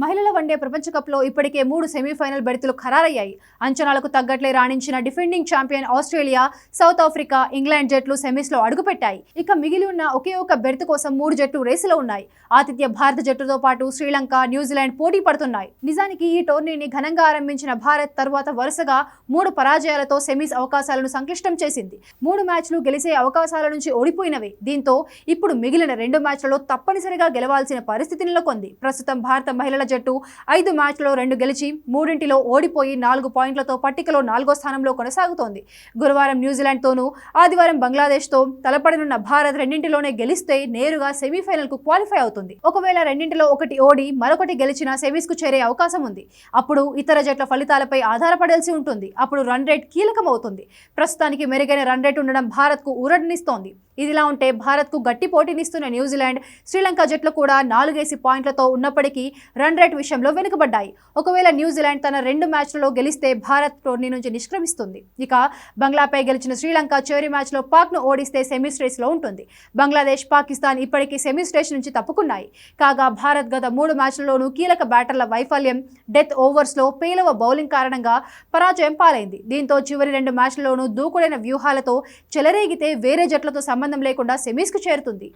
మహిళల వన్డే ప్రపంచ కప్లో ఇప్పటికే 3 సెమీఫైనల్ బెర్తులు ఖరారయ్యాయి. అంచనాలకు తగ్గట్లే రాణించిన defending champion Australia, south Africa, England జట్లు సెమీస్లో అడుగుపెట్టాయి. ఇక మిగిలి ఉన్న ఒకే ఒక బెర్త్ కోసం 3 జట్లు రేసులో ఉన్నాయి. ఆతిథ్య భారత జట్టుతో పాటు శ్రీలంక, న్యూజిలాండ్ పోటీ పడుతున్నాయి. నిజానికి ఈ టోర్నీని ఘనంగా ఆరంభించిన భారత్ తరువాత వరుసగా 3 పరాజయాలతో సెమీస్ అవకాశాలను సంక్లిష్టం చేసింది. 3 మ్యాచ్లు గెలిచే అవకాశాల నుంచి ఓడిపోయినవే. దీంతో ఇప్పుడు మిగిలిన 2 మ్యాచ్లలో తప్పనిసరిగా గెలవాల్సిన పరిస్థితి నెలకొంది. ప్రస్తుతం భారత మహిళల జట్టు 5 మ్యాచ్లలో 2 గెలిచి 3ంటిలో ఓడిపోయి 4 పాయింట్లతో పట్టికలో 4వ స్థానంలో కొనసాగుతోంది. గురువారం న్యూజిలాండ్తోనూ, ఆదివారం బంగ్లాదేశ్తో తలపడనున్న భారత్ 2ంటిలోనే గెలిస్తే నేరుగా సెమీఫైనల్కు క్వాలిఫై అవుతుంది. ఒకవేళ 2ంటిలో ఒకటి ఓడి మరొకటి గెలిచినా సెమీస్కు చేరే అవకాశం ఉంది. అప్పుడు ఇతర జట్ల ఫలితాలపై ఆధారపడాల్సి ఉంటుంది. అప్పుడు రన్ రేట్ కీలకమవుతుంది. ప్రస్తుతానికి మెరుగైన రన్ రేట్ ఉండడం భారత్కు ఊరటనిస్తోంది. ఇదిలా ఉంటే భారత్కు గట్టి పోటీనిస్తున్న న్యూజిలాండ్, శ్రీలంక జట్లు కూడా 4 పాయింట్లతో ఉన్నప్పటికీ రన్ రేట్ విషయంలో వెనుకబడ్డాయి. ఒకవేళ న్యూజిలాండ్ తన 2 మ్యాచ్లలో గెలిస్తే భారత్ టోర్నీ నుంచి నిష్క్రమిస్తుంది. ఇక బంగ్లాపై గెలిచిన శ్రీలంక చివరి మ్యాచ్లో పాక్ను ఓడిస్తే సెమీస్ రేస్లో ఉంటుంది. బంగ్లాదేశ్, పాకిస్తాన్ ఇప్పటికీ సెమీస్ రేస్ నుంచి తప్పుకున్నాయి. కాగా భారత్ గత 3 మ్యాచ్లలోనూ కీలక బ్యాటర్ల వైఫల్యం, డెత్ ఓవర్స్లో పేలవ బౌలింగ్ కారణంగా పరాజయం పాలైంది. దీంతో చివరి 2 మ్యాచ్లలోనూ దూకుడైన వ్యూహాలతో చెలరేగితే వేరే జట్లతో సంబంధం లేకుండా సెమీస్కు చేరుతుంది.